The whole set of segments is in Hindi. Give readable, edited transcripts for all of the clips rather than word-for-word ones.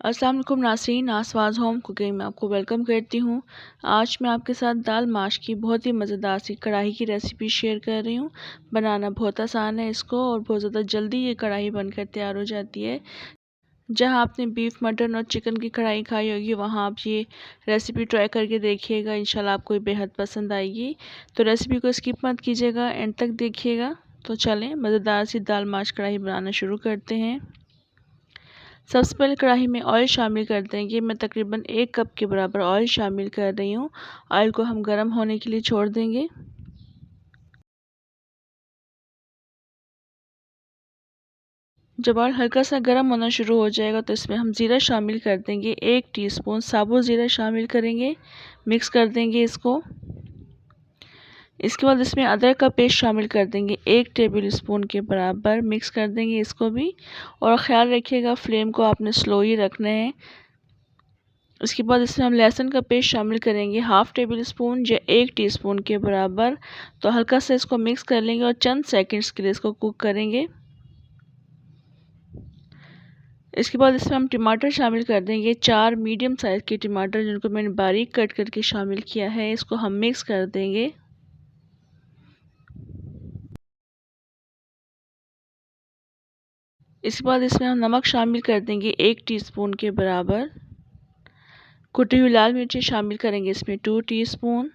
अस्सलाम वालेकुम नाज़रीन, आसवाज़ होम कुकिंग में आपको वेलकम करती हूँ। आज मैं आपके साथ दाल माश की बहुत ही मज़ेदार सी कढ़ाई की रेसिपी शेयर कर रही हूँ। बनाना बहुत आसान है इसको, और बहुत ज़्यादा जल्दी ये कढ़ाई बनकर तैयार हो जाती है। जहाँ आपने बीफ, मटन और चिकन की कढ़ाई खाई होगी, वहाँ आप ये रेसिपी ट्राई करके देखिएगा। इंशाल्लाह आपको ये बेहद पसंद आएगी। तो रेसिपी को स्किप मत कीजिएगा, एंड तक देखिएगा। तो चलें मज़ेदार सी दाल माश कढ़ाई बनाना शुरू करते हैं। सबसे पहले कढ़ाई में ऑयल शामिल कर देंगे। मैं तकरीबन 1 कप के बराबर ऑयल शामिल कर रही हूँ। ऑयल को हम गर्म होने के लिए छोड़ देंगे। जब ऑयल हल्का सा गर्म होना शुरू हो जाएगा तो इसमें हम ज़ीरा शामिल कर देंगे। 1 टीस्पून साबुत ज़ीरा शामिल करेंगे, मिक्स कर देंगे इसको। इसके बाद इसमें अदरक का पेस्ट शामिल कर देंगे, 1 टेबल स्पून के बराबर, मिक्स कर देंगे इसको भी। और ख़्याल रखिएगा फ्लेम को आपने स्लो ही रखना है। उसके बाद इसमें हम लहसुन का पेस्ट शामिल करेंगे, 1/2 टेबल स्पून या 1 टीस्पून के बराबर। तो हल्का सा इसको मिक्स कर लेंगे और चंद सेकंड्स के लिए इसको कुक करेंगे। इसके बाद इसमें हम टमाटर शामिल कर देंगे, 4 मीडियम साइज़ के टमाटर जिनको मैंने बारीक कट करके शामिल किया है। इसको हम मिक्स कर देंगे। इसके बाद इसमें हम नमक शामिल कर देंगे, 1 टीस्पून के बराबर। कुटी हुई लाल मिर्ची शामिल करेंगे इसमें 2 टीस्पून।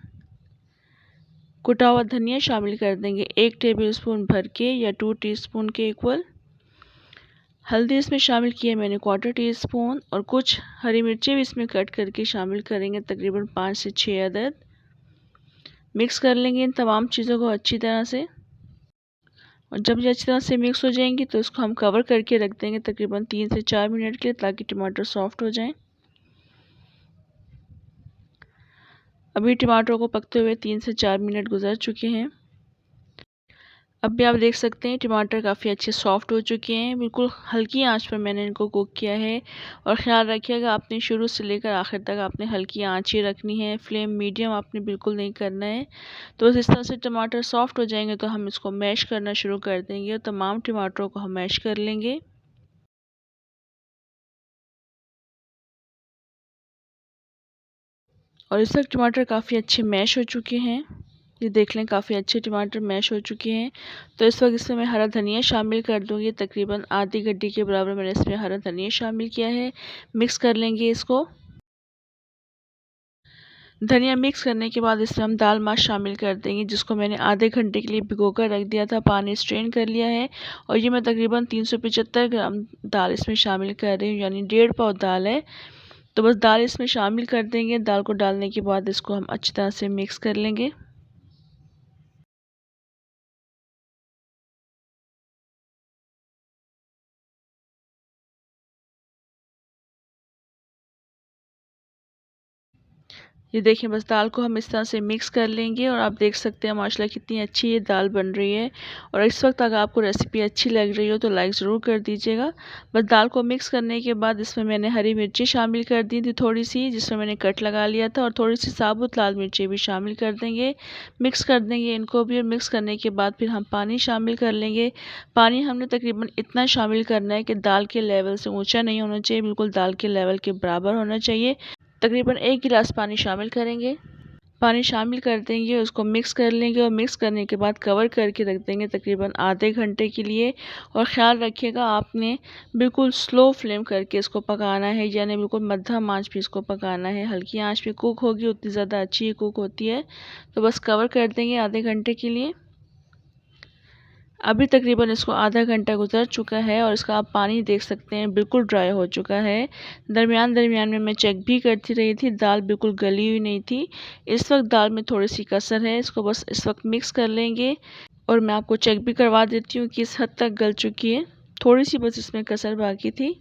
कुटा हुआ धनिया शामिल कर देंगे, 1 टेबल स्पून भर के या 2 टीस्पून के इक्वल। हल्दी इसमें शामिल की है मैंने 1/4 टीस्पून, और कुछ हरी मिर्ची भी इसमें कट करके शामिल करेंगे, तकरीबन 5 से 6 अदद। मिक्स कर लेंगे इन तमाम चीज़ों को अच्छी तरह से। और जब ये अच्छी तरह से मिक्स हो जाएंगी तो इसको हम कवर करके रख देंगे तकरीबन 3 से 4 मिनट के लिए, ताकि टमाटर सॉफ्ट हो जाएं। अभी टमाटरों को पकते हुए 3 से 4 मिनट गुजर चुके हैं। अब भी आप देख सकते हैं टमाटर काफ़ी अच्छे सॉफ्ट हो चुके हैं। बिल्कुल हल्की आंच पर मैंने इनको कुक किया है। और ख़्याल रखिएगा आपने शुरू से लेकर आखिर तक आपने हल्की आंच ही रखनी है, फ्लेम मीडियम आपने बिल्कुल नहीं करना है। तो बस इस तरह से टमाटर सॉफ्ट हो जाएंगे तो हम इसको मैश करना शुरू कर देंगे, और तमाम टमाटरों को हम मैश कर लेंगे। और इस वक्त टमाटर काफ़ी अच्छे मैश हो चुके हैं। ये देख लें काफ़ी अच्छे टमाटर मैश हो चुके हैं। तो इस वक्त इसमें मैं हरा धनिया शामिल कर दूँगी, तकरीबन आधी गड्डी के बराबर मैंने इसमें हरा धनिया शामिल किया है। मिक्स कर लेंगे इसको। धनिया मिक्स करने के बाद इसमें हम दाल माश शामिल कर देंगे, जिसको मैंने आधे घंटे के लिए भिगोकर रख दिया था। पानी स्ट्रेन कर लिया है। और ये मैं तकरीबन 375 ग्राम दाल इसमें शामिल कर रही हूँ, यानी 1.5 पाव दाल है। तो बस दाल इसमें शामिल कर देंगे। दाल को डालने के बाद इसको हम अच्छी तरह से मिक्स कर लेंगे। ये देखिए बस दाल को हम इस तरह से मिक्स कर लेंगे, और आप देख सकते हैं माशाल्लाह कितनी अच्छी ये दाल बन रही है। और इस वक्त अगर आपको रेसिपी अच्छी लग रही हो तो लाइक ज़रूर कर दीजिएगा। बस दाल को मिक्स करने के बाद इसमें मैंने हरी मिर्ची शामिल कर दी थी थोड़ी सी, जिसमें मैंने कट लगा लिया था, और थोड़ी सी साबुत लाल मिर्ची भी शामिल कर देंगे। मिक्स कर देंगे इनको भी, और मिक्स करने के बाद फिर हम पानी शामिल कर लेंगे। पानी हमने तकरीबन इतना शामिल करना है कि दाल के लेवल से ऊँचा नहीं होना चाहिए, बिल्कुल दाल के लेवल के बराबर होना चाहिए। तकरीबन 1 गिलास पानी शामिल करेंगे। पानी शामिल कर देंगे, उसको मिक्स कर लेंगे, और मिक्स करने के बाद कवर करके रख देंगे तकरीबन आधे घंटे के लिए। और ख़्याल रखिएगा आपने बिल्कुल स्लो फ्लेम करके इसको पकाना है, यानी बिल्कुल मध्यम आंच पे इसको पकाना है। हल्की आंच पे कुक होगी उतनी ज़्यादा अच्छी कुक होती है। तो बस कवर कर देंगे आधे घंटे के लिए। अभी तकरीबन इसको आधा घंटा गुजर चुका है, और इसका आप पानी देख सकते हैं बिल्कुल ड्राई हो चुका है। दरमियान दरमियान में मैं चेक भी करती रही थी, दाल बिल्कुल गली हुई नहीं थी। इस वक्त दाल में थोड़ी सी कसर है, इसको बस इस वक्त मिक्स कर लेंगे। और मैं आपको चेक भी करवा देती हूँ कि इस हद तक गल चुकी है, थोड़ी सी बस इसमें कसर बाकी थी।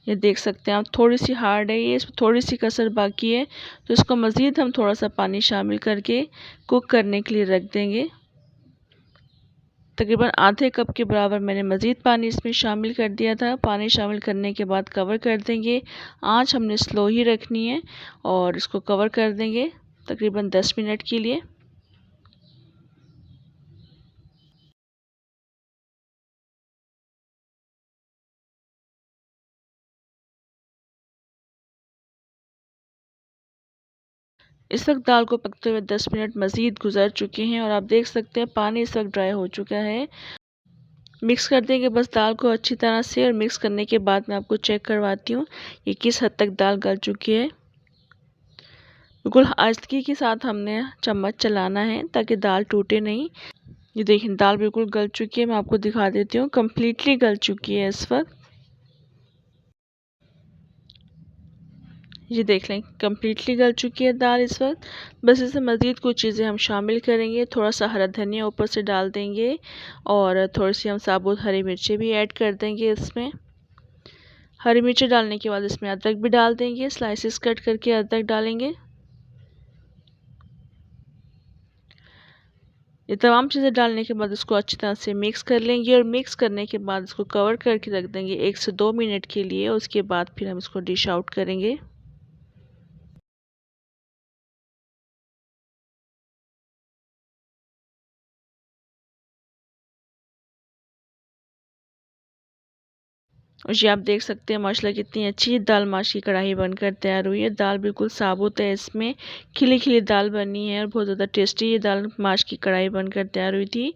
ये देख सकते हैं आप थोड़ी सी हार्ड है ये, इसमें थोड़ी सी कसर बाकी है। तो इसको मज़ीद हम थोड़ा सा पानी शामिल करके कुक करने के लिए रख देंगे। तकरीबन आधे कप के बराबर मैंने मज़ीद पानी इसमें शामिल कर दिया था। पानी शामिल करने के बाद कवर कर देंगे। आंच हमने स्लो ही रखनी है, और इसको कवर कर देंगे तकरीबन 10 मिनट के लिए। इस वक्त दाल को पकते हुए 10 मिनट मज़ीद गुजर चुके हैं और आप देख सकते हैं पानी इस वक्त ड्राई हो चुका है। मिक्स कर देंगे बस दाल को अच्छी तरह से, और मिक्स करने के बाद मैं आपको चेक करवाती हूँ ये किस हद तक दाल गल चुकी है। बिल्कुल आहिस्तगी के साथ हमने चम्मच चलाना है ताकि दाल टूटे नहीं। ये देखिए दाल बिल्कुल गल चुकी है, मैं आपको दिखा देती हूँ, कम्प्लीटली गल चुकी है इस वक्त। ये देख लें कम्प्लीटली गल चुकी है दाल इस वक्त। बस इसमें मज़ीद कुछ चीज़ें हम शामिल करेंगे, थोड़ा सा हरा धनिया ऊपर से डाल देंगे और थोड़ी सी हम साबुत हरी मिर्ची भी ऐड कर देंगे इसमें। हरी मिर्ची डालने के बाद इसमें अदरक भी डाल देंगे, स्लाइसेस कट करके अदरक डालेंगे। ये तमाम चीज़ें डालने के बाद इसको अच्छी तरह से मिक्स कर लेंगे और मिक्स करने के बाद इसको कवर करके रख देंगे 1 से 2 मिनट के लिए। उसके बाद फिर हम इसको डिश आउट करेंगे। और ये आप देख सकते हैं माशाल्लाह कितनी अच्छी दाल माश की कढ़ाई बनकर तैयार हुई है। दाल बिल्कुल साबुत है, इसमें खिली खिली दाल बनी है और बहुत ज़्यादा टेस्टी ये दाल माश की कढ़ाई बनकर तैयार हुई थी।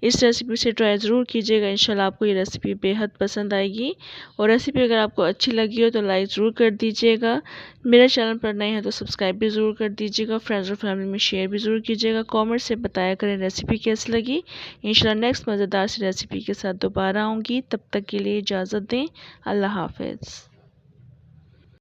इस रेसिपी से ट्राई ज़रूर कीजिएगा, इंशाल्लाह आपको ये रेसिपी बेहद पसंद आएगी। और रेसिपी अगर आपको अच्छी लगी हो तो लाइक ज़रूर कर दीजिएगा। मेरे चैनल पर नए हैं तो सब्सक्राइब भी ज़रूर कर दीजिएगा। फ्रेंड्स और फैमिली में शेयर भी ज़रूर कीजिएगा। कॉमेंट से बताया करें रेसिपी कैसी लगी। इंशाल्लाह नेक्स्ट मज़ेदार सी रेसिपी के साथ दोबारा आऊँगी, तब तक के लिए इजाज़त दें। अल्लाह हाफ़िज़।